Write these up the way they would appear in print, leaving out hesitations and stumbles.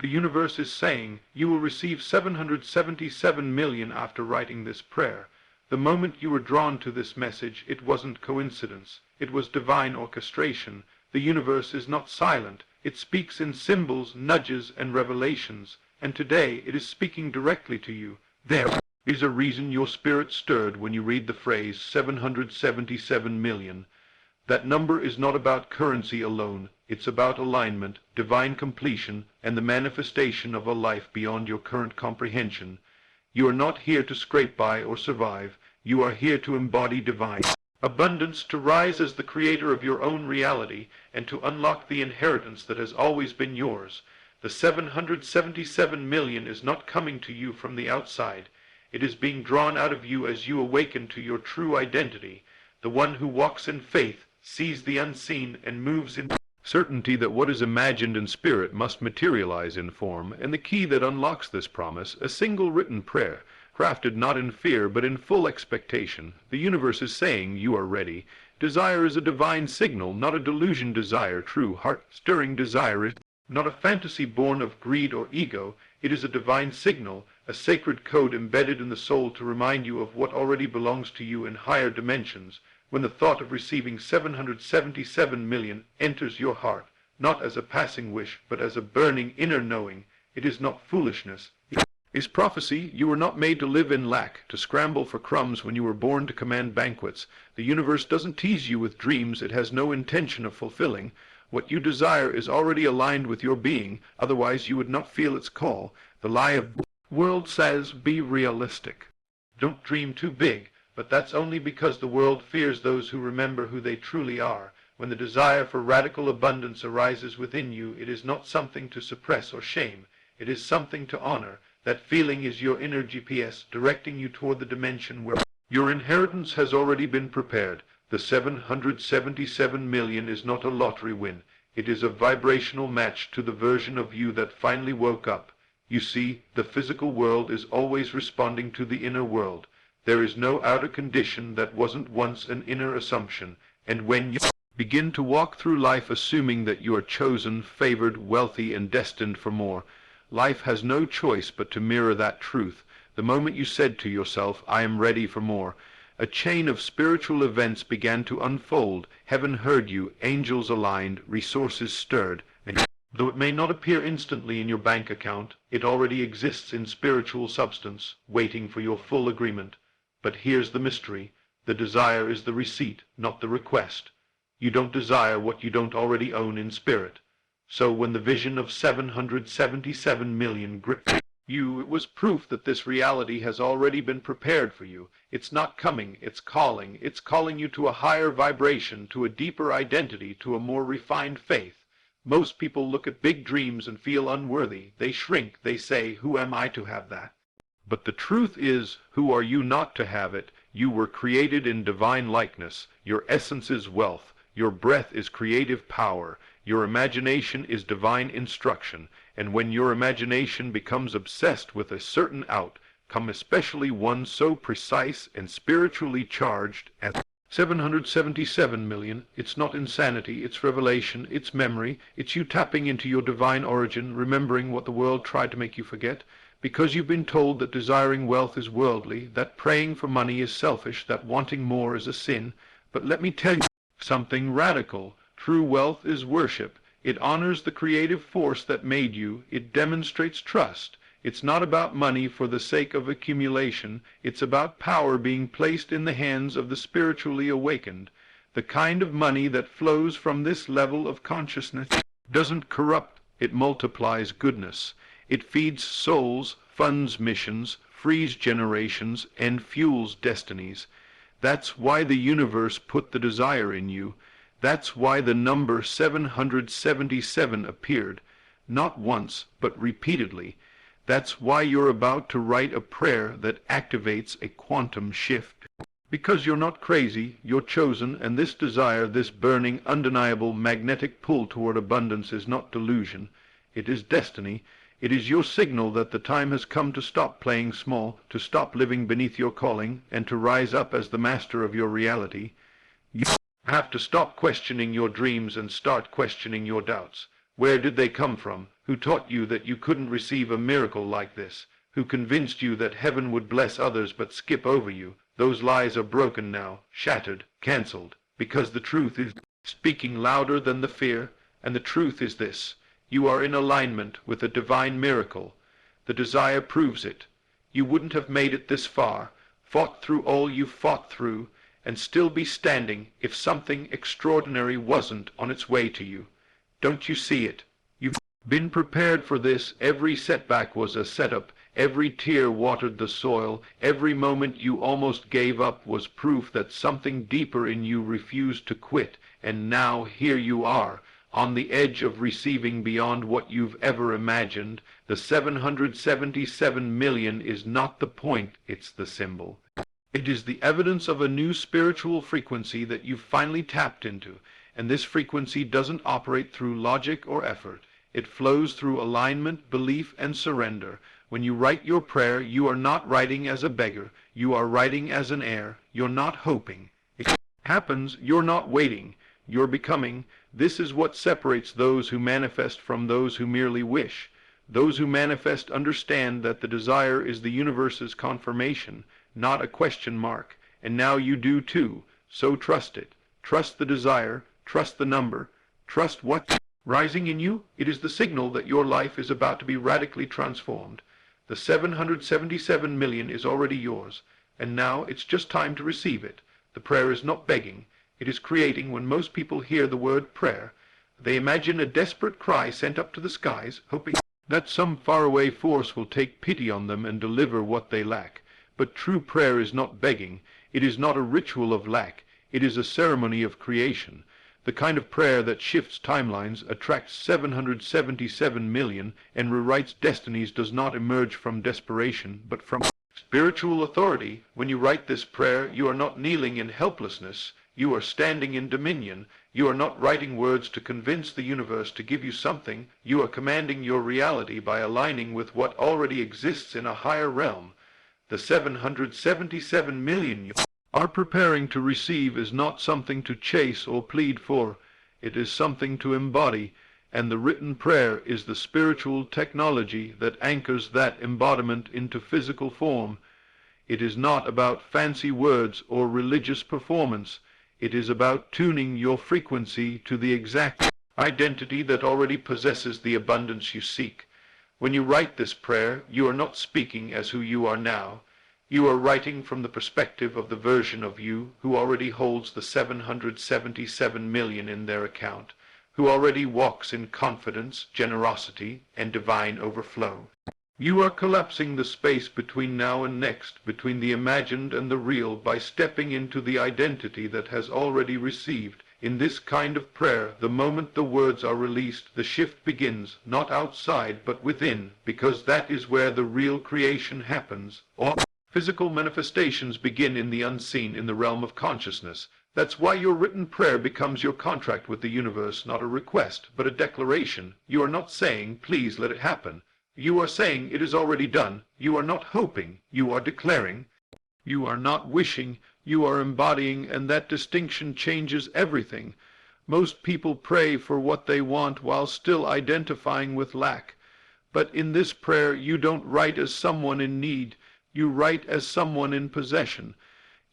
The universe is saying, you will receive 777 million after writing this prayer. The moment you were drawn to this message, it wasn't coincidence. It was divine orchestration. The universe is not silent. It speaks in symbols, nudges, and revelations. And today it is speaking directly to you. There is a reason your spirit stirred when you read the phrase 777 million. That number is not about currency alone. It's about alignment, divine completion, and the manifestation of a life beyond your current comprehension. You are not here to scrape by or survive. You are here to embody divine abundance, to rise as the creator of your own reality, and to unlock the inheritance that has always been yours. The 777 million is not coming to you from the outside. It is being drawn out of you as you awaken to your true identity. The one who walks in faith, sees the unseen, and moves in certainty that what is imagined in spirit must materialize in form, and the key that unlocks this promise, a single written prayer, crafted not in fear but in full expectation. The universe is saying you are ready. Desire is a divine signal, not a delusion desire. True, heart-stirring desire is not a fantasy born of greed or ego. It is a divine signal, a sacred code embedded in the soul to remind you of what already belongs to you in higher dimensions. When the thought of receiving 777 million enters your heart, not as a passing wish, but as a burning inner knowing, it is not foolishness. It is prophecy. You were not made to live in lack, to scramble for crumbs when you were born to command banquets. The universe doesn't tease you with dreams it has no intention of fulfilling. What you desire is already aligned with your being, otherwise you would not feel its call. The lie of the world says, be realistic. Don't dream too big. But that's only because the world fears those who remember who they truly are. When the desire for radical abundance arises within you, it is not something to suppress or shame. It is something to honor. That feeling is your inner GPS, directing you toward the dimension where your inheritance has already been prepared. The 777 million is not a lottery win. It is a vibrational match to the version of you that finally woke up. You see, the physical world is always responding to the inner world. There is no outer condition that wasn't once an inner assumption, and when you begin to walk through life assuming that you are chosen, favored, wealthy, and destined for more, life has no choice but to mirror that truth. The moment you said to yourself, I am ready for more, a chain of spiritual events began to unfold. Heaven heard you, angels aligned, resources stirred, and though it may not appear instantly in your bank account, it already exists in spiritual substance, waiting for your full agreement. But here's the mystery. The desire is the receipt, not the request. You don't desire what you don't already own in spirit. So when the vision of 777 million gripped you, it was proof that this reality has already been prepared for you. It's not coming, it's calling. It's calling you to a higher vibration, to a deeper identity, to a more refined faith. Most people look at big dreams and feel unworthy. They shrink. They say, who am I to have that? But the truth is, who are you not to have it? You were created in divine likeness. Your essence is wealth. Your breath is creative power. Your imagination is divine instruction. And when your imagination becomes obsessed with a certain outcome, especially one so precise and spiritually charged as 777 million, it's not insanity, it's revelation, it's memory, it's you tapping into your divine origin, remembering what the world tried to make you forget. Because you've been told that desiring wealth is worldly, that praying for money is selfish, that wanting more is a sin. But let me tell you something radical. True wealth is worship. It honors the creative force that made you. It demonstrates trust. It's not about money for the sake of accumulation. It's about power being placed in the hands of the spiritually awakened. The kind of money that flows from this level of consciousness doesn't corrupt. It multiplies goodness. It feeds souls, funds missions, frees generations, and fuels destinies. That's why the universe put the desire in you. That's why the number 777 appeared, not once, but repeatedly. That's why you're about to write a prayer that activates a quantum shift. Because you're not crazy, you're chosen, and this desire, this burning, undeniable magnetic pull toward abundance is not delusion. It is destiny. It is your signal that the time has come to stop playing small, to stop living beneath your calling, and to rise up as the master of your reality. You have to stop questioning your dreams and start questioning your doubts. Where did they come from? Who taught you that you couldn't receive a miracle like this? Who convinced you that heaven would bless others but skip over you? Those lies are broken now, shattered, cancelled, because the truth is speaking louder than the fear, and the truth is this: you are in alignment with a divine miracle. The desire proves it. You wouldn't have made it this far, fought through all you've fought through, and still be standing if something extraordinary wasn't on its way to you. Don't you see it? You've been prepared for this. Every setback was a setup. Every tear watered the soil. Every moment you almost gave up was proof that something deeper in you refused to quit. And now here you are, on the edge of receiving beyond what you've ever imagined. The 777 million is not the point, it's the symbol. It is the evidence of a new spiritual frequency that you've finally tapped into. And this frequency doesn't operate through logic or effort. It flows through alignment, belief, and surrender. When you write your prayer, you are not writing as a beggar. You are writing as an heir. You're not hoping. It happens. You're not waiting. You're becoming. This is what separates those who manifest from those who merely wish. Those who manifest understand that the desire is the universe's confirmation, not a question mark. And now you do too. So trust it. Trust the desire. Trust the number. Trust what's rising in you. It is the signal that your life is about to be radically transformed. The 777 million is already yours, and now it's just time to receive it. The prayer is not begging. It is creating. When most people hear the word prayer, they imagine a desperate cry sent up to the skies, hoping that some faraway force will take pity on them and deliver what they lack. But true prayer is not begging. It is not a ritual of lack. It is a ceremony of creation. The kind of prayer that shifts timelines, attracts 777 million, and rewrites destinies does not emerge from desperation, but from spiritual authority. When you write this prayer, you are not kneeling in helplessness. You are standing in dominion. You are not writing words to convince the universe to give you something. You are commanding your reality by aligning with what already exists in a higher realm. The 777 million you are preparing to receive is not something to chase or plead for. It is something to embody, and the written prayer is the spiritual technology that anchors that embodiment into physical form. It is not about fancy words or religious performance. It is about tuning your frequency to the exact identity that already possesses the abundance you seek. When you write this prayer, you are not speaking as who you are now. You are writing from the perspective of the version of you who already holds the 777 million in their account, who already walks in confidence, generosity, and divine overflow. You are collapsing the space between now and next, between the imagined and the real, by stepping into the identity that has already received. In this kind of prayer, the moment the words are released, the shift begins, not outside but within, because that is where the real creation happens. Or physical manifestations begin in the unseen, in the realm of consciousness. That's why your written prayer becomes your contract with the universe, not a request, but a declaration. You are not saying, please let it happen. You are saying it is already done. You are not hoping. You are declaring. You are not wishing. You are embodying, and that distinction changes everything. Most people pray for what they want while still identifying with lack. But in this prayer, you don't write as someone in need. You write as someone in possession.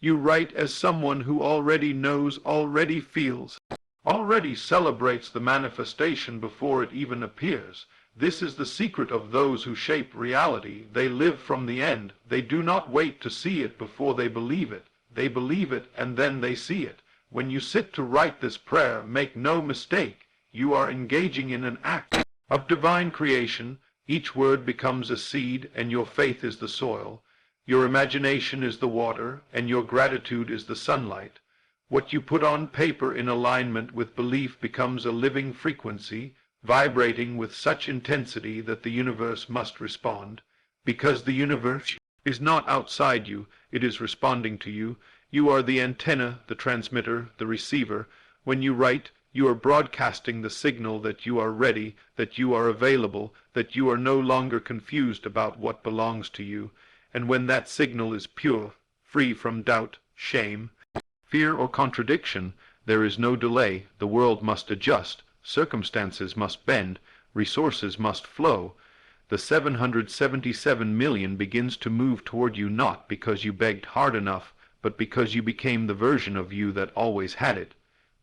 You write as someone who already knows, already feels, already celebrates the manifestation before it even appears. This is the secret of those who shape reality. They live from the end. They do not wait to see it before they believe it. They believe it and then they see it. When you sit to write this prayer, make no mistake, you are engaging in an act of divine creation. Each word becomes a seed, and your faith is the soil. Your imagination is the water, and your gratitude is the sunlight. What you put on paper in alignment with belief becomes a living frequency, vibrating with such intensity that the universe must respond. Because the universe is not outside you, it is responding to you. You are the antenna, the transmitter, the receiver. When you write, you are broadcasting the signal that you are ready, that you are available, that you are no longer confused about what belongs to you. And when that signal is pure, free from doubt, shame, fear, or contradiction, there is no delay. The world must adjust. circumstances must bend, resources must flow. The 777 million begins to move toward you not because you begged hard enough, but because you became the version of you that always had it.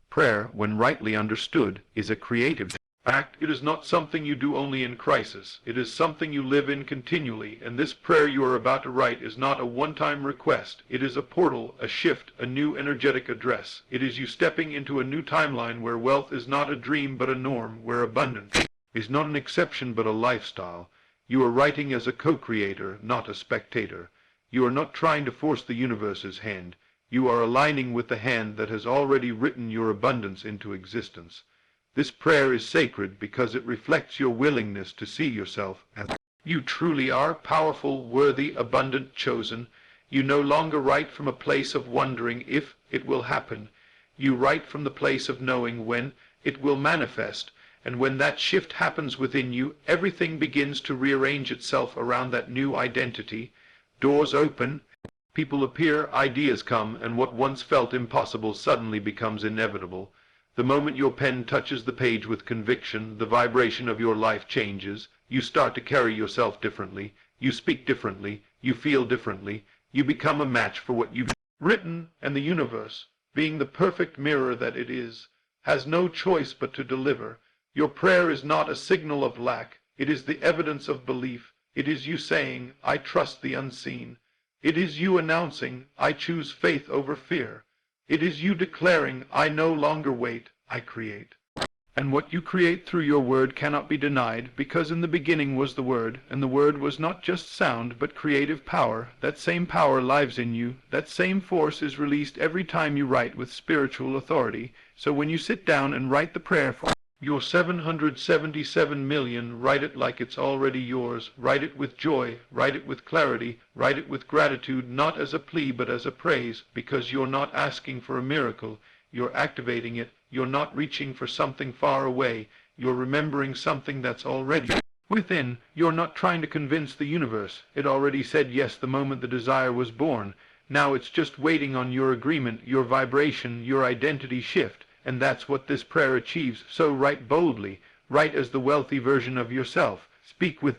Prayer, when rightly understood, is a creative act. It is not something you do only in crisis. It is something you live in continually, and this prayer you are about to write is not a one-time request. It is a portal, a shift, a new energetic address. It is you stepping into a new timeline where wealth is not a dream but a norm, where abundance is not an exception but a lifestyle. You are writing as a co-creator, not a spectator. You are not trying to force the universe's hand. You are aligning with the hand that has already written your abundance into existence. This prayer is sacred because it reflects your willingness to see yourself as you truly are: powerful, worthy, abundant, chosen. You no longer write from a place of wondering if it will happen. You write from the place of knowing when it will manifest. And when that shift happens within you, everything begins to rearrange itself around that new identity. Doors open, people appear, ideas come, and what once felt impossible suddenly becomes inevitable. The moment your pen touches the page with conviction, the vibration of your life changes. You start to carry yourself differently. You speak differently. You feel differently. You become a match for what you've written, and the universe, being the perfect mirror that it is, has no choice but to deliver. Your prayer is not a signal of lack. It is the evidence of belief. It is you saying, I trust the unseen. It is you announcing, I choose faith over fear. It is you declaring, I no longer wait, I create. And what you create through your word cannot be denied, because in the beginning was the Word, and the Word was not just sound, but creative power. That same power lives in you. That same force is released every time you write with spiritual authority. So when you sit down and write the prayer for your 777 million, write it like it's already yours. Write it with joy. Write it with clarity. Write it with gratitude, not as a plea but as a praise, because you're not asking for a miracle. You're activating it. You're not reaching for something far away. You're remembering something that's already within. You're not trying to convince the universe. It already said yes the moment the desire was born. Now it's just waiting on your agreement, your vibration, your identity shift. And that's what this prayer achieves. So write boldly. Write as the wealthy version of yourself. Speak with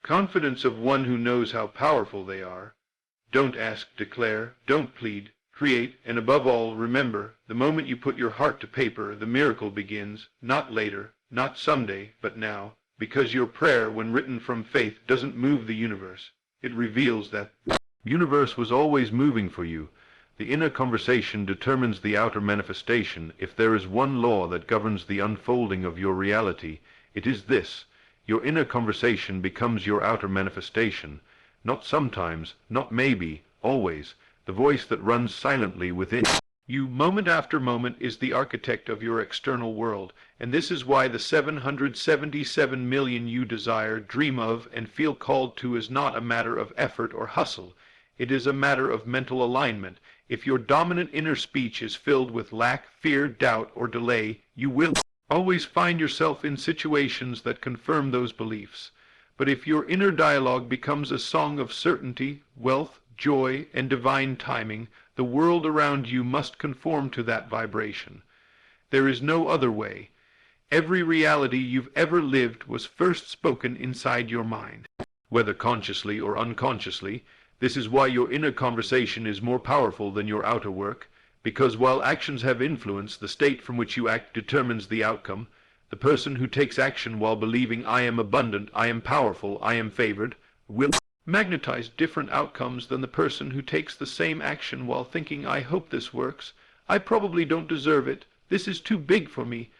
confidence of one who knows how powerful they are. Don't ask, declare. Don't plead. Create. And above all, remember, the moment you put your heart to paper, the miracle begins. Not later, not someday, but now. Because your prayer, when written from faith, doesn't move the universe. It reveals that the universe was always moving for you. The inner conversation determines the outer manifestation. If there is one law that governs the unfolding of your reality, it is this: your inner conversation becomes your outer manifestation. Not sometimes, not maybe, always. The voice that runs silently within you, moment after moment, is the architect of your external world. And this is why the 777 million you desire, dream of, and feel called to is not a matter of effort or hustle. It is a matter of mental alignment. If your dominant inner speech is filled with lack, fear, doubt, or delay, you will always find yourself in situations that confirm those beliefs. But if your inner dialogue becomes a song of certainty, wealth, joy, and divine timing, the world around you must conform to that vibration. There is no other way. Every reality you've ever lived was first spoken inside your mind, whether consciously or unconsciously. This is why your inner conversation is more powerful than your outer work, because while actions have influence, the state from which you act determines the outcome. The person who takes action while believing I am abundant, I am powerful, I am favored, will magnetize different outcomes than the person who takes the same action while thinking I hope this works, I probably don't deserve it, this is too big for me.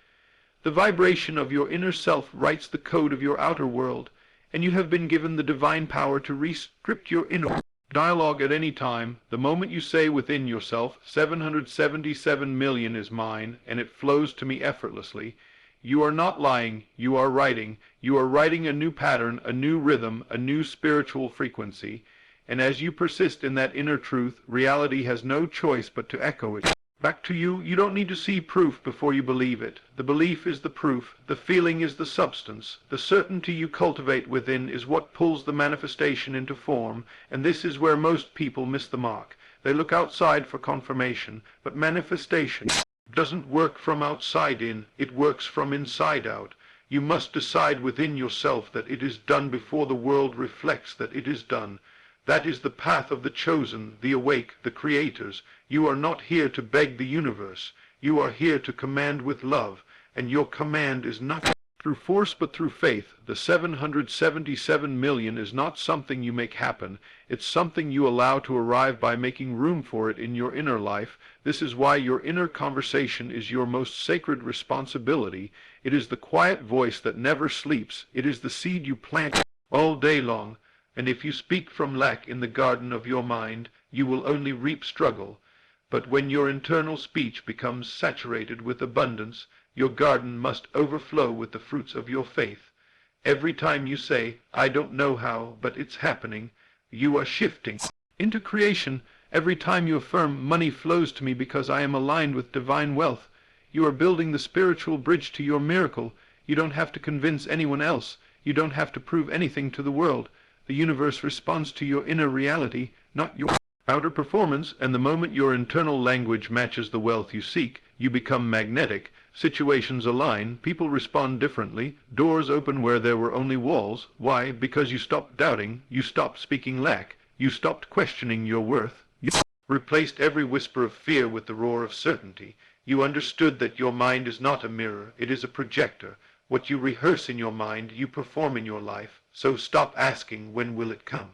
The vibration of your inner self writes the code of your outer world, and you have been given the divine power to re-script your inner dialogue at any time. The moment you say within yourself, 777 million is mine, and it flows to me effortlessly, you are not lying, you are writing. You are writing a new pattern, a new rhythm, a new spiritual frequency. And as you persist in that inner truth, reality has no choice but to echo it back to you. You don't need to see proof before you believe it. The belief is the proof. The feeling is the substance. The certainty you cultivate within is what pulls the manifestation into form. And this is where most people miss the mark. They look outside for confirmation, but manifestation doesn't work from outside in, it works from inside out. You must decide within yourself that it is done before the world reflects that it is done. That is the path of the chosen, the awake, the creators. You are not here to beg the universe. You are here to command with love, and your command is not through force but through faith. The 777 million is not something you make happen. It's something you allow to arrive by making room for it in your inner life. This is why your inner conversation is your most sacred responsibility. It is the quiet voice that never sleeps. It is the seed you plant all day long. And if you speak from lack in the garden of your mind, you will only reap struggle. But when your internal speech becomes saturated with abundance, your garden must overflow with the fruits of your faith. Every time you say, "I don't know how, but it's happening," you are shifting into creation. Every time you affirm, "Money flows to me because I am aligned with divine wealth," you are building the spiritual bridge to your miracle. You don't have to convince anyone else. You don't have to prove anything to the world. The universe responds to your inner reality, not your outer performance, and the moment your internal language matches the wealth you seek, you become magnetic. Situations align, people respond differently, doors open where there were only walls. Why? Because you stopped doubting, you stopped speaking lack, you stopped questioning your worth, you replaced every whisper of fear with the roar of certainty. You understood that your mind is not a mirror, it is a projector. What you rehearse in your mind, you perform in your life. So stop asking, "When will it come?"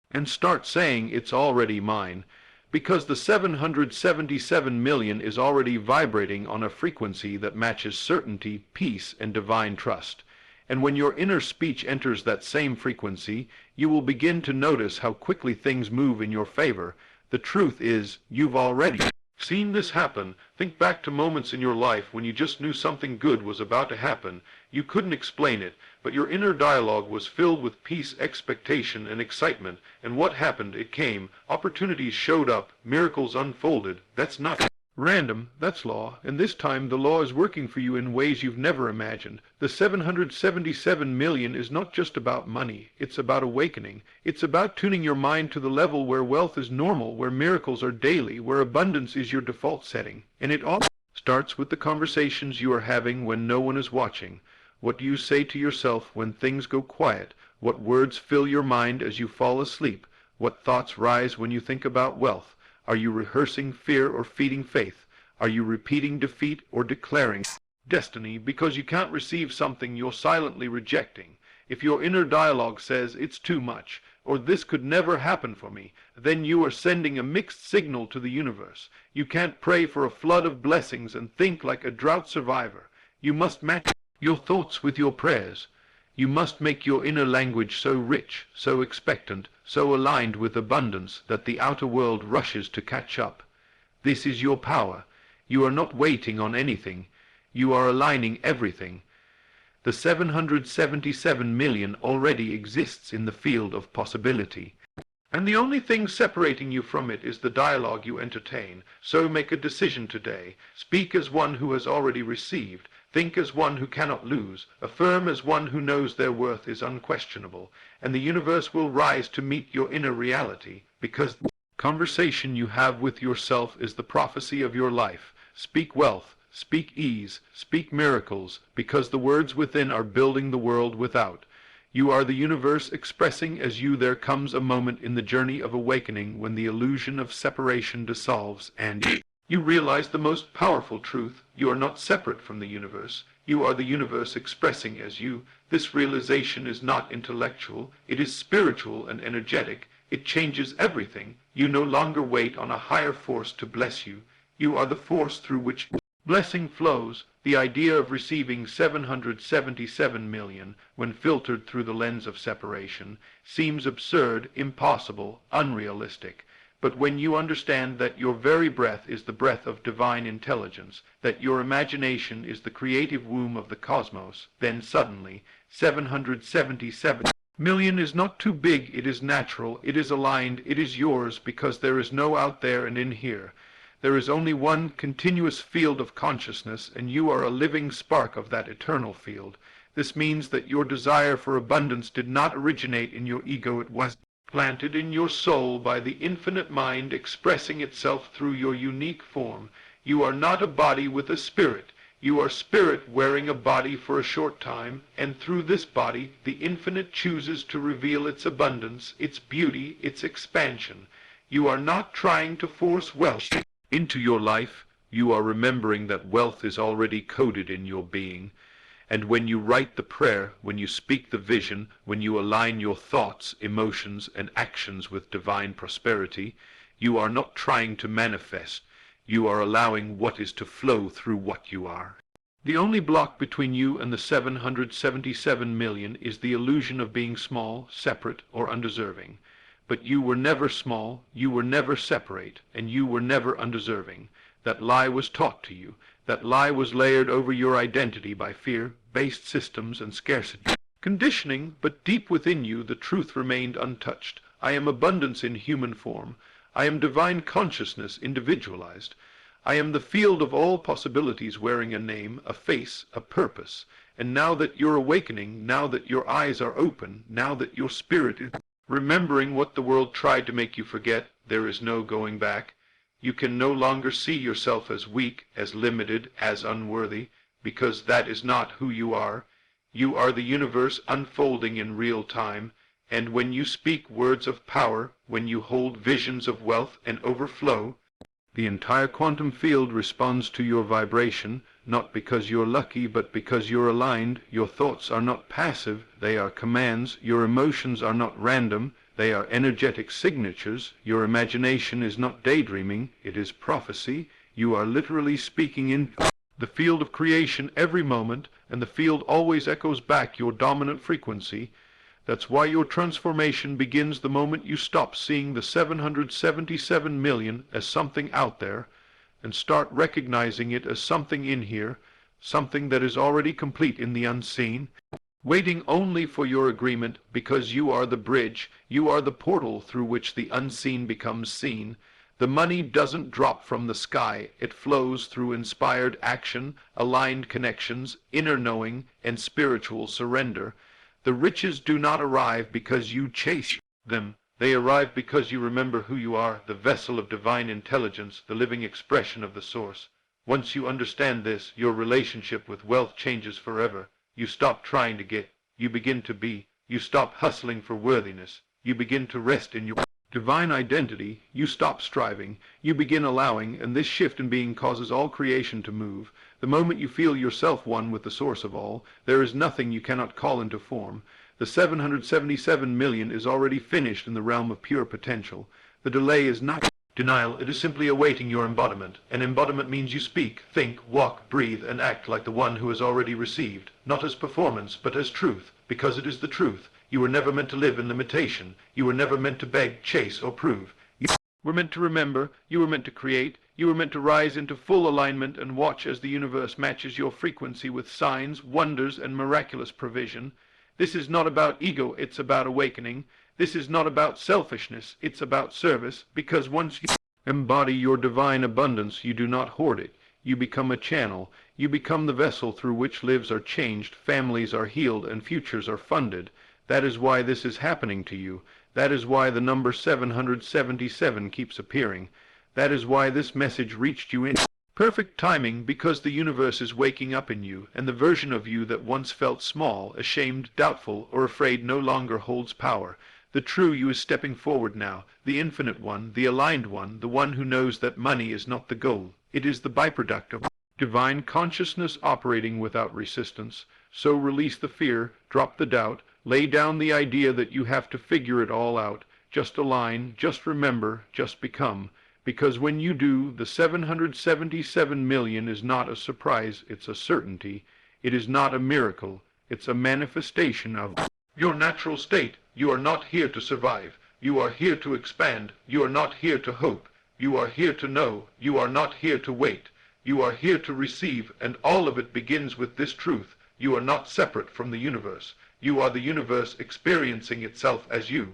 and start saying, "It's already mine." Because the 777 million is already vibrating on a frequency that matches certainty, peace, and divine trust. And when your inner speech enters that same frequency, you will begin to notice how quickly things move in your favor. The truth is, you've already seen this happen. Think back to moments in your life when you just knew something good was about to happen. You couldn't explain it, but your inner dialogue was filled with peace, expectation, and excitement. And what happened? It came. Opportunities showed up. Miracles unfolded. That's not random, that's law. And this time the law is working for you in ways you've never imagined. The 777 million is not just about money. It's about awakening. It's about tuning your mind to the level where wealth is normal, where miracles are daily, where abundance is your default setting. And it all starts with the conversations you are having when no one is watching. What do you say to yourself when things go quiet? What words fill your mind as you fall asleep? What thoughts rise when you think about wealth? Are you rehearsing fear or feeding faith? Are you repeating defeat or declaring destiny? Because you can't receive something you're silently rejecting. If your inner dialogue says, "It's too much," or "This could never happen for me," then you are sending a mixed signal to the universe. You can't pray for a flood of blessings and think like a drought survivor. You must match your thoughts with your prayers. You must make your inner language so rich, so expectant, so aligned with abundance that the outer world rushes to catch up. This is your power. You are not waiting on anything. You are aligning everything. The 777 million already exists in the field of possibility. And the only thing separating you from it is the dialogue you entertain. So make a decision today. Speak as one who has already received. Think as one who cannot lose. Affirm as one who knows their worth is unquestionable. And the universe will rise to meet your inner reality, because the conversation you have with yourself is the prophecy of your life. Speak wealth, speak ease, speak miracles, because the words within are building the world without. You are the universe expressing as you. There comes a moment in the journey of awakening when the illusion of separation dissolves and you realize the most powerful truth. You are not separate from the universe. You are the universe expressing as you. This realization is not intellectual. It is spiritual and energetic. It changes everything. You no longer wait on a higher force to bless you. You are the force through which blessing flows. The idea of receiving 777 million, when filtered through the lens of separation, seems absurd, impossible, unrealistic. But when you understand that your very breath is the breath of divine intelligence, that your imagination is the creative womb of the cosmos, then suddenly 777 million is not too big, it is natural, it is aligned, it is yours, because there is no out there and in here. There is only one continuous field of consciousness, and you are a living spark of that eternal field. This means that your desire for abundance did not originate in your ego, it was planted in your soul by the infinite mind expressing itself through your unique form. You are not a body with a spirit. You are spirit wearing a body for a short time, and through this body the infinite chooses to reveal its abundance, its beauty, its expansion. You are not trying to force wealth into your life. You are remembering that wealth is already coded in your being. And when you write the prayer, when you speak the vision, when you align your thoughts, emotions, and actions with divine prosperity, you are not trying to manifest. You are allowing what is to flow through what you are. The only block between you and the 777 million is the illusion of being small, separate, or undeserving. But you were never small, you were never separate, and you were never undeserving. That lie was taught to you. That lie was layered over your identity by fear-based systems and scarcity conditioning, but deep within you the truth remained untouched. I am abundance in human form. I am divine consciousness individualized. I am the field of all possibilities wearing a name, a face, a purpose. And now that you're awakening, now that your eyes are open, now that your spirit is remembering what the world tried to make you forget, there is no going back. You can no longer see yourself as weak, as limited, as unworthy, because that is not who you are. You are the universe unfolding in real time, and when you speak words of power, when you hold visions of wealth and overflow, the entire quantum field responds to your vibration, not because you're lucky, but because you're aligned. Your thoughts are not passive, they are commands. Your emotions are not random, they are energetic signatures. Your imagination is not daydreaming, it is prophecy. You are literally speaking in the field of creation every moment, and the field always echoes back your dominant frequency. That's why your transformation begins the moment you stop seeing the 777 million as something out there, and start recognizing it as something in here, something that is already complete in the unseen, waiting only for your agreement, because you are the bridge, you are the portal through which the unseen becomes seen. The money doesn't drop from the sky, it flows through inspired action, aligned connections, inner knowing, and spiritual surrender. The riches do not arrive because you chase them. They arrive because you remember who you are, the vessel of divine intelligence, the living expression of the source. Once you understand this, your relationship with wealth changes forever. You stop trying to get, you begin to be. You stop hustling for worthiness. You begin to rest in your divine identity. You stop striving. You begin allowing, and this shift in being causes all creation to move. The moment you feel yourself one with the source of all, there is nothing you cannot call into form. The 777 million is already finished in the realm of pure potential. The delay is not denial, it is simply awaiting your embodiment. And embodiment means you speak, think, walk, breathe, and act like the one who has already received, not as performance, but as truth, because it is the truth. You were never meant to live in limitation. You were never meant to beg, chase, or prove. You were meant to remember, you were meant to create, you were meant to rise into full alignment and watch as the universe matches your frequency with signs, wonders, and miraculous provision. This is not about ego, it's about awakening. This is not about selfishness, it's about service, because once you embody your divine abundance, you do not hoard it. You become a channel. You become the vessel through which lives are changed, families are healed, and futures are funded. That is why this is happening to you. That is why the number 777 keeps appearing. That is why this message reached you in perfect timing, because the universe is waking up in you, and the version of you that once felt small, ashamed, doubtful, or afraid no longer holds power. The true you is stepping forward now, the infinite one, the aligned one, the one who knows that money is not the goal. It is the byproduct of divine consciousness operating without resistance. So release the fear, drop the doubt, lay down the idea that you have to figure it all out. Just align, just remember, just become. Because when you do, the 777 million is not a surprise, it's a certainty. It is not a miracle, it's a manifestation of your natural state. You are not here to survive. You are here to expand. You are not here to hope. You are here to know. You are not here to wait. You are here to receive, and all of it begins with this truth. You are not separate from the universe. You are the universe experiencing itself as you.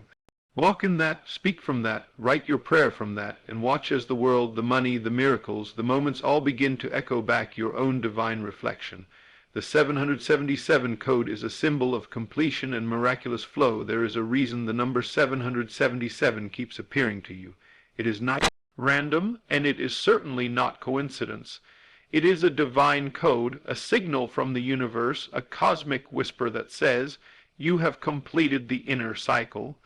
Walk in that, speak from that, write your prayer from that, and watch as the world, the money, the miracles, the moments all begin to echo back your own divine reflection. The 777 code is a symbol of completion and miraculous flow. There is a reason the number 777 keeps appearing to you. It is not random, and it is certainly not coincidence. It is a divine code, a signal from the universe, a cosmic whisper that says, you have completed the inner cycle.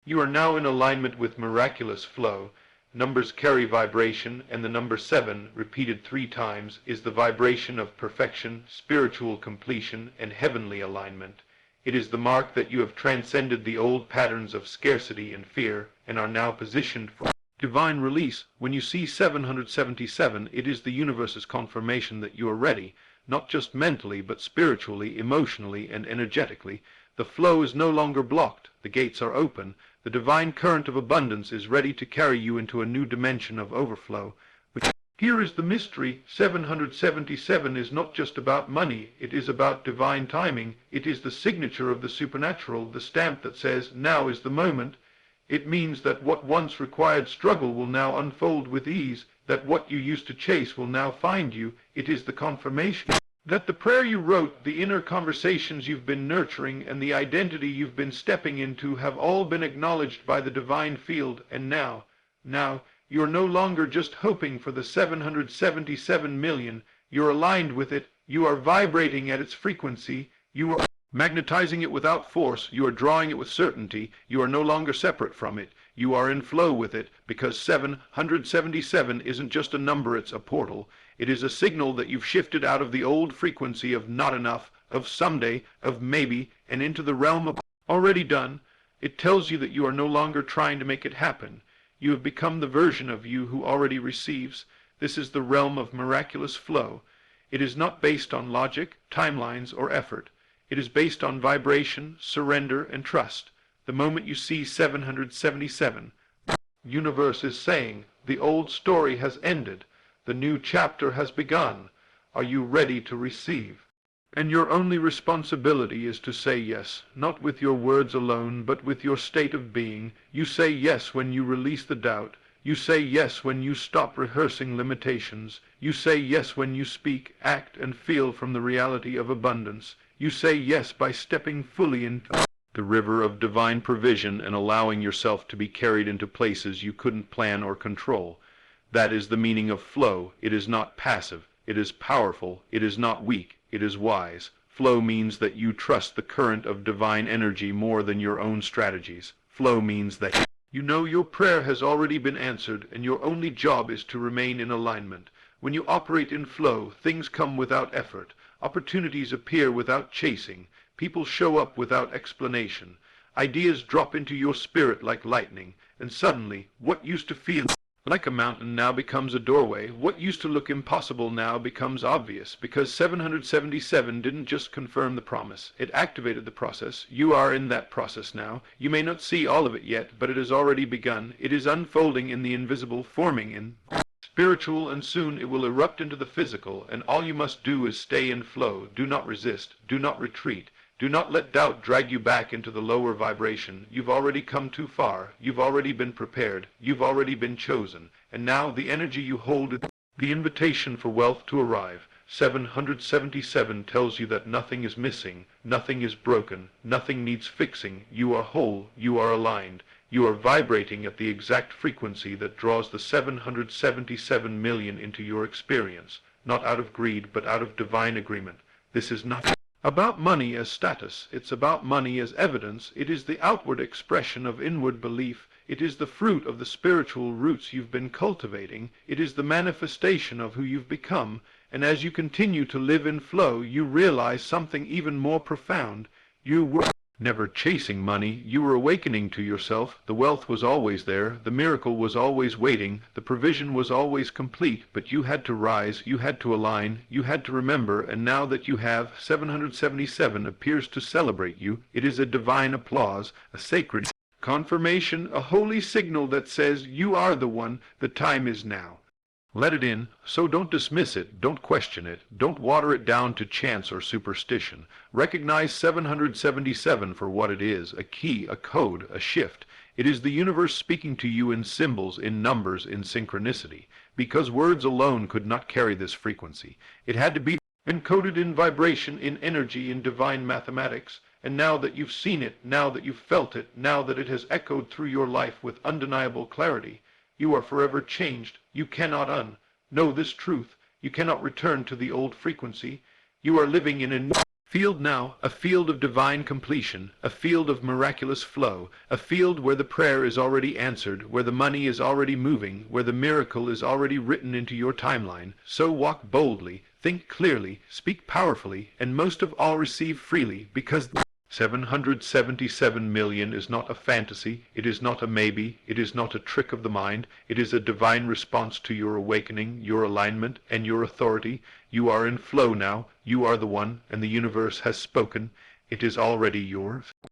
You are now in alignment with miraculous flow. Numbers carry vibration, and the number 7, repeated 3 times, is the vibration of perfection, spiritual completion, and heavenly alignment. It is the mark that you have transcended the old patterns of scarcity and fear, and are now positioned for divine release. When you see 777, it is the universe's confirmation that you are ready, not just mentally, but spiritually, emotionally, and energetically. The flow is no longer blocked. The gates are open. The divine current of abundance is ready to carry you into a new dimension of overflow. Here is the mystery. 777 is not just about money. It is about divine timing. It is the signature of the supernatural, the stamp that says, now is the moment. It means that what once required struggle will now unfold with ease, that what you used to chase will now find you. It is the confirmation that the prayer you wrote, the inner conversations you've been nurturing, and the identity you've been stepping into have all been acknowledged by the divine field, and now, you're no longer just hoping for the 777 million. You're aligned with it. You are vibrating at its frequency. You are magnetizing it without force. You are drawing it with certainty. You are no longer separate from it. You are in flow with it, because 777 isn't just a number, it's a portal. It is a signal that you've shifted out of the old frequency of not enough, of someday, of maybe, and into the realm of already done. It tells you that you are no longer trying to make it happen. You have become the version of you who already receives. This is the realm of miraculous flow. It is not based on logic, timelines, or effort. It is based on vibration, surrender, and trust. The moment you see 777, the universe is saying, the old story has ended. The new chapter has begun. Are you ready to receive? And your only responsibility is to say yes, not with your words alone, but with your state of being. You say yes when you release the doubt. You say yes when you stop rehearsing limitations. You say yes when you speak, act, and feel from the reality of abundance. You say yes by stepping fully into the river of divine provision and allowing yourself to be carried into places you couldn't plan or control. That is the meaning of flow. It is not passive. It is powerful. It is not weak. It is wise. Flow means that you trust the current of divine energy more than your own strategies. Flow means that you know your prayer has already been answered, and your only job is to remain in alignment. When you operate in flow, things come without effort. Opportunities appear without chasing. People show up without explanation. Ideas drop into your spirit like lightning, and suddenly, what used to feel like a mountain now becomes a doorway. What used to look impossible now becomes obvious, because 777 didn't just confirm the promise. It activated the process. You are in that process now. You may not see all of it yet, but it has already begun. It is unfolding in the invisible, forming in spiritual, and soon it will erupt into the physical, and all you must do is stay in flow. Do not resist. Do not retreat. Do not let doubt drag you back into the lower vibration. You've already come too far. You've already been prepared. You've already been chosen. And now the energy you hold is the invitation for wealth to arrive. 777 tells you that nothing is missing, nothing is broken, nothing needs fixing. You are whole. You are aligned. You are vibrating at the exact frequency that draws the 777 million into your experience, not out of greed, but out of divine agreement. This is not about money as status. It's about money as evidence. It is the outward expression of inward belief. It is the fruit of the spiritual roots you've been cultivating. It is the manifestation of who you've become. And as you continue to live in flow, you realize something even more profound. You were never chasing money. You were awakening to yourself. The wealth was always there. The miracle was always waiting. The provision was always complete. But you had to rise. You had to align. You had to remember. And now that you have, 777 appears to celebrate you. It is a divine applause, a sacred confirmation, a holy signal that says you are the one. The time is now. Let it in, so don't dismiss it, don't question it, don't water it down to chance or superstition. Recognize 777 for what it is, a key, a code, a shift. It is the universe speaking to you in symbols, in numbers, in synchronicity, because words alone could not carry this frequency. It had to be encoded in vibration, in energy, in divine mathematics. And now that you've seen it, now that you've felt it, now that it has echoed through your life with undeniable clarity, You are forever changed. You cannot know this truth. You cannot return to the old frequency. You are living in a new field now, a field of divine completion, a field of miraculous flow, a field where the prayer is already answered, where the money is already moving, where the miracle is already written into your timeline. So walk boldly, think clearly, speak powerfully, and most of all receive freely, because 777 million is not a fantasy, it is not a maybe, it is not a trick of the mind, it is a divine response to your awakening, your alignment, and your authority. You are in flow now, you are the one, and the universe has spoken. It is already yours.